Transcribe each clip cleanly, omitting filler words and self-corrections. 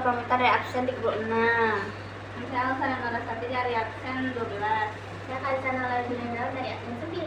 Pramita dari absen 36. Saya Alsana Narasati dari absen 12. Saya Kalisana Lalunendal dari absen 9.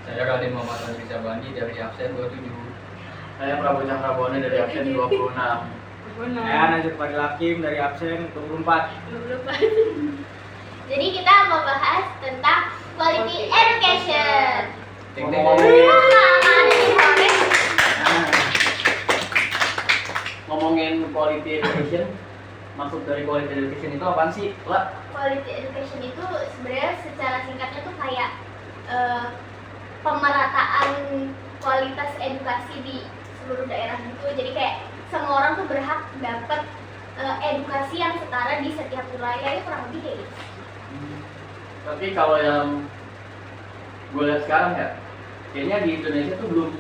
Saya Raden Muhammad Andri Sabandi dari absen 27. Saya Prabu Cakrabone dari absen 26. Saya Najib Fadil Hakim dari absen 24. Jadi kita mau bahas tentang quality education. Ngomongin quality education, maksud dari quality education itu apaan sih, La? Quality education itu sebenarnya secara singkatnya tuh kayak pemerataan kualitas edukasi di seluruh daerah gitu. Jadi kayak semua orang tuh berhak dapat edukasi yang setara di setiap wilayah, itu kurang lebih kayak gitu. Tapi kalau yang gue lihat sekarang ya, kayaknya di Indonesia tuh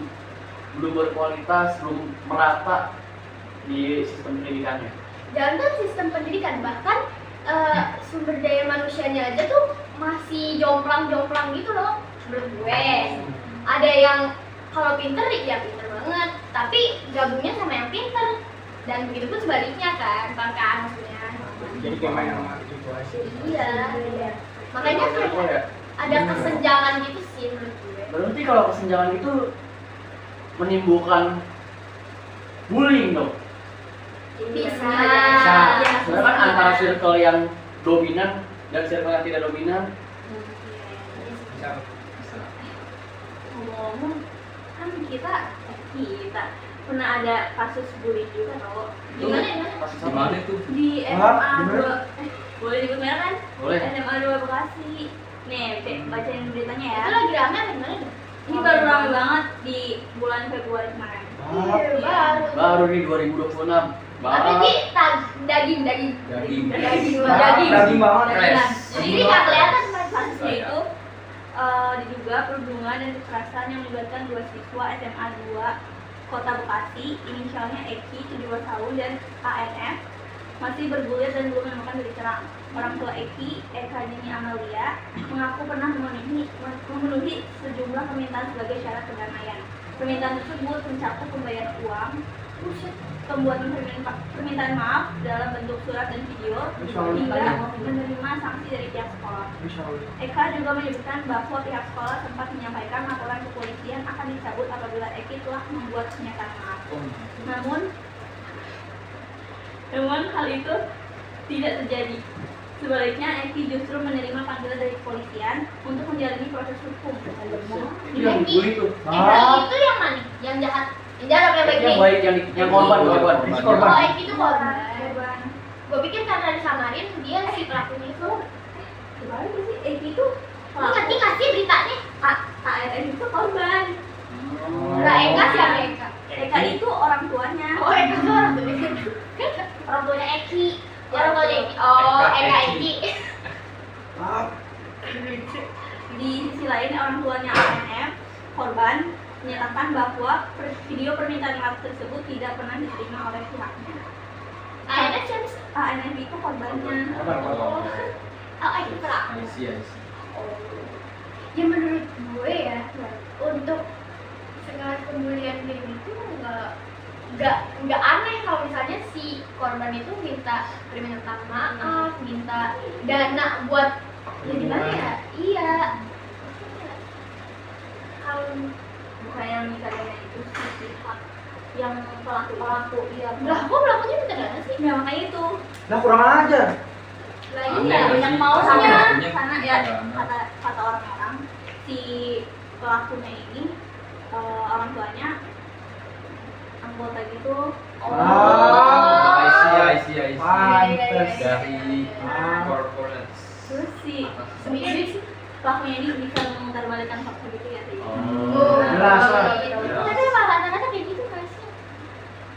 belum berkualitas, belum merata di sistem pendidikannya. Jangan sistem pendidikan, bahkan sumber daya manusianya aja tuh masih jomplang-jomplang gitu loh menurut gue. Ada yang kalau pinter ya pinter banget, tapi gabungnya sama yang pinter, dan begitu pun sebaliknya kan, maksudnya. Jadi kayak main sama situasi. Iya. Makanya Menurut gue ya, ada kesenjangan gitu sih menurut gue. berarti kalau kesenjangan itu menimbulkan bullying dong. Bisa. Sebenarnya kan antara circle yang dominan dan circle yang tidak dominan. Bisa. Ngomong kan kita pernah ada kasus bully juga tau. Gimana? Gimana itu? Di Hah? SMA Gimana? 2 boleh disebut merek kan? Boleh. SMA 2 Bekasi. Nih, bacain beritanya ya. Itu lagi rame apa gimana? Ini baru rame banget di bulan Februari kemarin. Baru di 2026. Apa sih daging. Daging. Daging banget. Jadi nggak kelihatan Kasusnya itu diduga perundungan dan kekerasan yang melibatkan 2 siswa SMA 2 Kota Bekasi, inisialnya Eki 17 tahun dan ANF, masih bergulir dan belum menemukan titik terang. Orang tua Eki, Eka Dini Amalia, mengaku pernah memenuhi sejumlah permintaan sebagai syarat perdamaian. Permintaan tersebut mencakup pembayaran uang, pembuatan permintaan maaf dalam bentuk surat dan video, hingga menerima sanksi dari pihak sekolah. Eka juga menyebutkan bahwa pihak sekolah sempat menyampaikan laporan kepolisian akan dicabut apabila Eki telah membuat pernyataan maaf. Namun hal itu tidak terjadi. Sebaliknya, Eki justru menerima panggilan dari kepolisian untuk menjalani proses hukum. Yang bully tuh. Itu yang mana? Yang jahat? Yang jahat apa yang baik? Yang baik yang korban. Oh, Eki itu korban. Gue pikir karena disamarin dia si pelakunya itu. Sebalik sih, Eki itu Lu ngerti nggak sih beritanya? ARN itu korban. Lah Eka siapa Eka? Eka itu orang tuanya. Oh Eka tuh orang tuanya. Orang tuanya Eki. Orang tuanya Eki. Oh Eka Eki. Di sisi lain, orang tuanya ANF, korban, menyatakan bahwa video permintaan maaf tersebut tidak pernah diterima oleh pihaknya. ANF siapa sih? ANF itu korbannya. Oh Eki pelaku. I see. Ya menurut gue ya, untuk segala pembulian kayak gitu nggak aneh kalau misalnya si korban itu minta permintaan maaf, minta dana buat ya gimana ya? Iya. Kalau Bukan yang minta dana itu si pihak yang pelaku ya. lah kok pelakunya minta dana sih? Ya makanya itu. Nah kurang ajar. Lah Aneh iya, sih. yang Karena maunya. karena ya kata orang-orang si pelakunya ini orang tuanya anggota gitu. I see. Pantes. Dari corporate. Terus si Sendiri sih. pelakunya ini bisa memutarbalikkan fakta gitu ya. Oh, jelas lah. Tapi malah kata-kata kayak gitu kasih.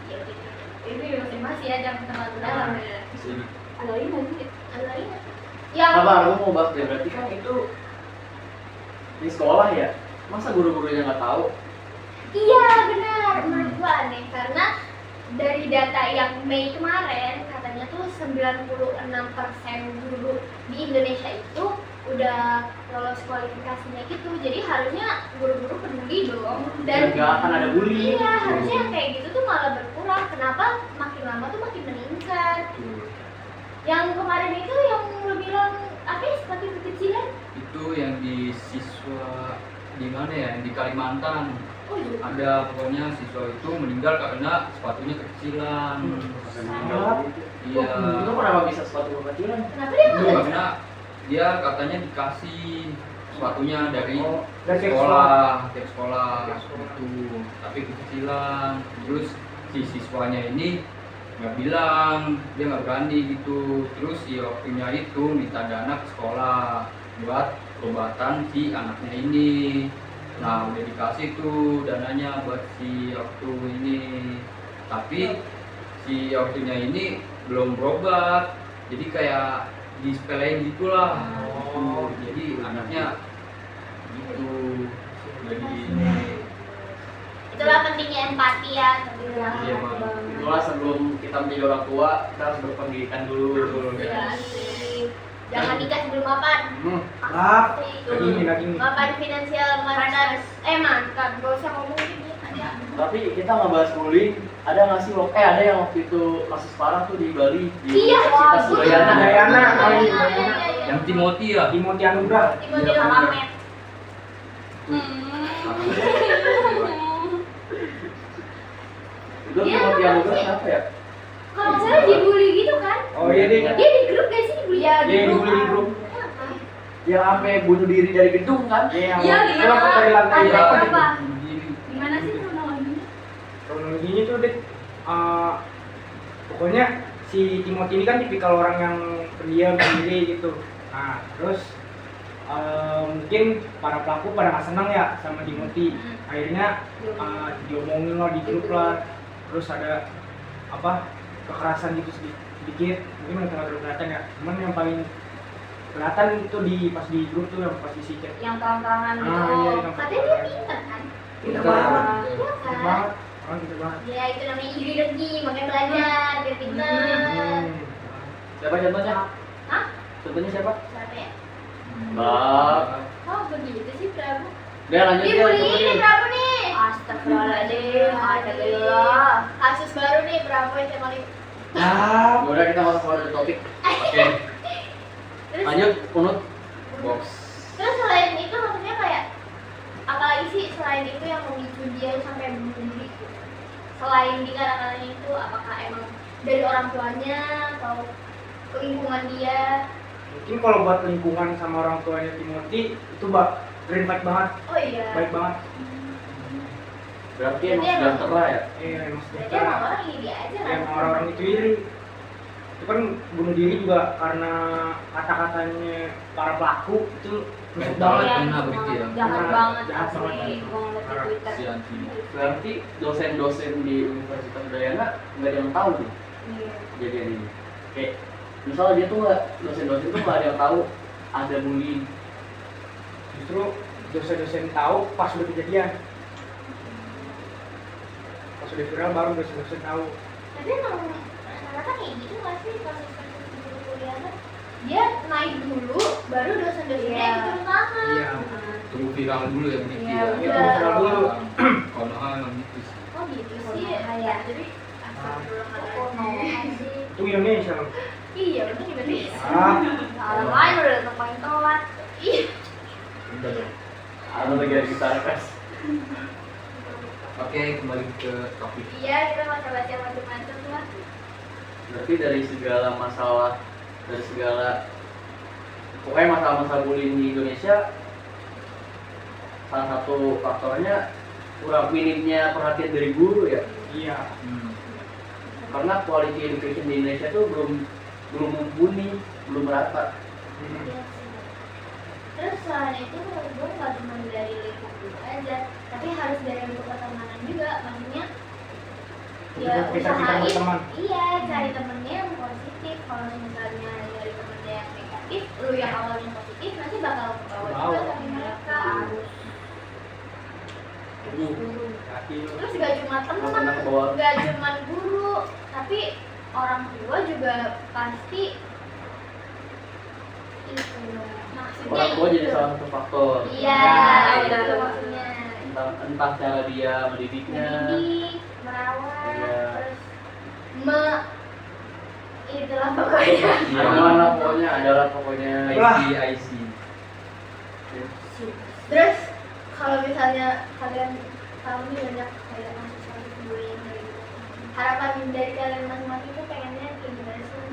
Ya gitu. Itu masih ya jangan terlalu dalam ya. Sini. Ada lagi nggak sih? Ada lagi nggak? Yang Apa aku mau bahas deh, berarti kan itu di sekolah ya, masa guru-gurunya nggak tahu? iya benar, menurut gua aneh karena dari data yang Mei kemarin katanya tuh 96% guru di Indonesia itu udah lolos kualifikasinya gitu. Jadi harusnya guru-guru peduli dong dan nggak akan ada bullying. iya, harusnya yang kayak gitu tuh malah berkurang. Kenapa makin lama tuh makin meningkat? Betul. Yang kemarin itu yang lu bilang apa ya, sepatu kekecilan? Itu yang di siswa di mana ya? Di Kalimantan. Oh iya. Ada pokoknya siswa itu meninggal karena sepatunya kekecilan. Iya. Itu kenapa bisa sepatu kekecilan? Kenapa dia Itu nggak karena dia katanya dikasih sepatunya dari dari sekolah, tiap sekolah itu, tapi kekecilan. Terus si siswanya ini nggak bilang, dia nggak berani gitu. Terus si waktunya itu minta dana ke sekolah buat perobatan si anaknya ini. Nah udah dikasih tuh dananya buat si waktu ini, tapi si waktunya ini belum berobat, jadi kayak disepelein gitulah. Oh. Jadi anaknya gitu lagi ini. Itulah pentingnya empati ya. Iya, Bang. Itulah sebelum kita menjadi orang tua, kita harus berpendidikan dulu. Iya sih. Jangan nikah sebelum mapan. Lap, Itu. daging. Mapan finansial mantan. Mantan. Gak usah ngomong gitu. Ada. Tapi kita nggak bahas bullying. Ada nggak sih ada yang waktu itu kasus parah tuh di Bali di Iya, Universitas wah, Udayana. Udayana. Iya. Yang Timothy ya. Timothy Anugrah. Timothy Iya, Alamet. Itu Iya, Timothy apa Anugrah sih? kenapa ya? Kalau nggak salah dibully gitu kan? Oh iya deh. Dia di grup gak sih dibully? Iya, dibully di grup. Kenapa? Yang sampai bunuh diri dari gedung kan? Iya, Iya, dia gimana? lompat dari lantai Ada berapa berapa? gitu. Gimana sih kronologinya? Kronologinya tuh deh, pokoknya si Timothy ini kan tipikal orang yang pendiam sendiri gitu. Nah terus mungkin para pelaku pada nggak senang ya sama Timothy. Akhirnya diomongin lah di grup lah. Terus ada apa kekerasan gitu sedikit. Mungkin nggak terlalu kelihatan ya. Cuman yang paling kelihatan itu pas di grup tuh yang pas di chat. Yang terang-terangan gitu. Iya, yang Katanya dia pintar kan? Pintar Iya. banget. Iya Pintar kan? banget. Orang pintar banget. Ya itu namanya iri dengki, makanya belajar biar pintar. Siapa contohnya? Hah? Contohnya siapa? Siapa ya? Bang. Oh begitu sih Prabu. Udah lanjut ya. Dibully coba nih deh. Prabu nih. Astagfirullahaladzim, astagfirullah. Kasus baru nih Prabu yang sama nih. Nah, Udah kita masuk ke topik. Oke, Terus, Lanjut, Unut. box. terus selain itu maksudnya kayak apalagi sih selain itu yang memicu dia sampai bunuh diri? Selain di kalangan itu, apakah emang dari orang tuanya atau lingkungan dia? mungkin kalau buat lingkungan sama orang tuanya Timothy itu green flag banget, Oh iya. baik banget. Berarti emang Berarti sudah emang- terlah ya? Emang Berarti sejahtera. emang orang iri aja kan? Emang orang-orang itu iri. Itu kan bunuh diri juga karena kata-katanya para pelaku itu nusuk Mental. banget. Kena berarti ya? Jahat Kena, banget jahat asli. banget. Gua ngeliat di Parah. Twitter. Si Anti. Berarti dosen-dosen di Universitas Udayana nggak ada yang tahu nih Iya. kejadian ini. Kayak misalnya dia tuh dosen-dosen tuh nggak ada yang tahu ada bullying. Justru dosen-dosen tahu pas udah kejadian. Pas udah viral baru dosen-dosen tahu. Tapi emang rata-rata kayak gitu nggak sih kasus-kasus di kuliah? Dia naik dulu, baru dosen-dosennya Iya. ikut turun tangan. Iya. Tunggu viral dulu ya begitu Iya, ya. iya, viral dulu. Konoha emang gitu sih. Oh gitu sih. Konoha ya. Jadi astagfirullahaladzim. Itu Indonesia loh. Iya, bener Indonesia. Ah, Salah lain udah datang paling telat. Iya. Udah dong. Ada lagi yang kita request. Oke, kembali ke topik. Iya, kita baca-baca macam-macam lah. Berarti dari segala masalah, dari segala pokoknya masalah-masalah bullying di Indonesia, salah satu faktornya kurang minimnya perhatian dari guru ya. iya. Karena quality education di Indonesia tuh belum mumpuni, belum merata. Iya sih. Terus selain itu menurut gue nggak cuma dari lingkup gue aja, tapi harus dari lingkup pertemanan juga. Maksudnya ya Kita usahain, berteman. iya cari temennya yang positif. Kalau misalnya dari temennya yang negatif, lu yang awalnya positif nanti bakal kebawa juga sama mereka. Hati lo. Terus gak cuma temen, Pernah ke bawah. gak cuma guru, tapi orang tua juga pasti itu maksudnya Orang tua jadi itu. salah satu faktor. Iya, Ya, itu betul. maksudnya. Entah cara dia mendidiknya. Mendidik, merawat, Iya. terus itulah pokoknya. Mana pokoknya adalah pokoknya. Wah. IC. Terus kalau misalnya kalian tahu nih banyak kayak mahasiswa gue yang kayak gitu, harapan dari kalian masing-masing itu pengennya kayak gimana sih?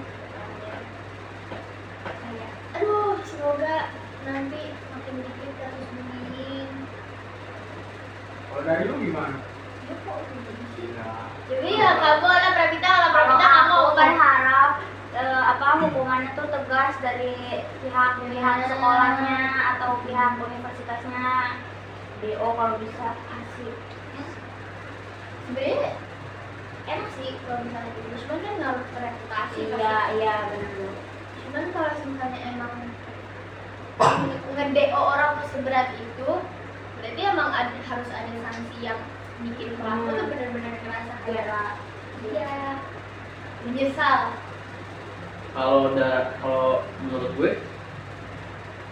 Kayak, aduh semoga nanti makin dikit kasus bullying. Kalau dari lu gimana? Ya kok gitu sih? Gila. Jadi ya kamu lah Pravita Kalau kamu aku berharap hukumannya tuh tegas dari pihak sekolahnya atau pihak universitasnya. DO kalau bisa kasih. sebenarnya enak sih kalau misalnya gitu, cuman kan harus reputasi. Iya benar. Cuman kalau misalnya emang nge-DO orang tuh seberat itu, berarti emang harus ada sanksi yang bikin pelaku tuh benar-benar ngerasa kayak iya menyesal. Kalau menurut gue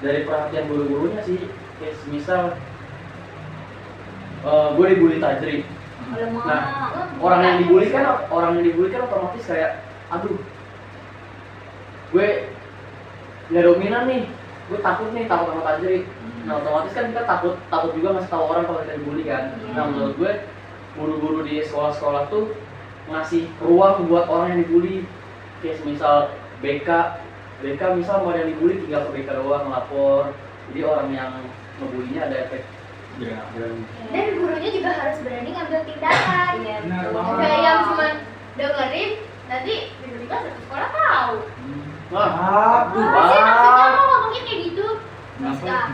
dari perhatian guru-gurunya sih, kayak misal gue dibully tajri. Nah, orang yang dibully kan otomatis kayak, aduh, gue nggak dominan nih, gue takut sama tajri. Nah, otomatis kan kita takut juga ngasih tahu orang kalau kita dibully kan. Nah, menurut gue guru-guru di sekolah-sekolah tuh ngasih ruang buat orang yang dibully. Kayak misal BK misal mau ada yang dibully tinggal ke BK doang ngelapor. Jadi orang yang ngebulinya ada efek Ya. Dan gurunya juga harus berani ngambil tindakan. Benar Kayak banget. yang cuma dengerin, nanti tiba-tiba satu sekolah tahu. wah, Aduh, Apa sih maksudnya mau ngomongin kayak gitu? Kenapa? bang.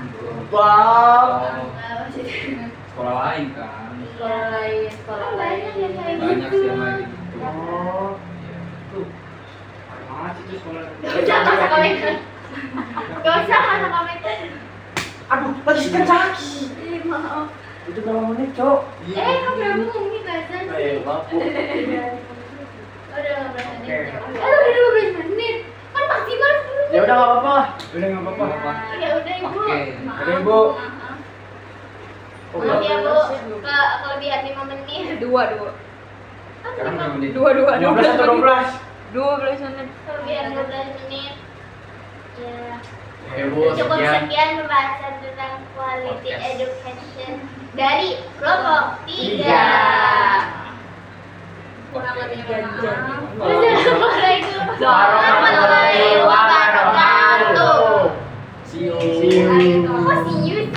Enggak, maksudnya. Sekolah lain kan. Sekolah Banyak yang kayak Banyak gitu. sih yang kayak gitu. Oh, Iya. tuh. Parah banget sih tuh sekolah. Gak usah komentar. Gak usah komentar. Aduh, lagi sekian kaki. Maaf. Itu berapa menit, Cok? Kamu berapa ngomongin bahasan sih? Ayo, maaf. Udah 15 menit. Oke. Udah 12 menit. Kan maksimal 10 Ya udah nggak apa-apa. Udah nggak apa-apa. Ya udah Ibu. Oke. Udah, Ibu. Maaf ya Bu, kelebihan 5 menit. Dua. Sekarang berapa menit? 15 atau 12? 12 menit. Kelebihan 12 menit. Ya. Oke, Bu, Cukup sekian. sekian pembahasan tentang quality Podcast. education dari kelompok 3. Kurang lebihnya maaf. Assalamualaikum Warahmatullahi wabarakatuh. See you. See you. Kok see you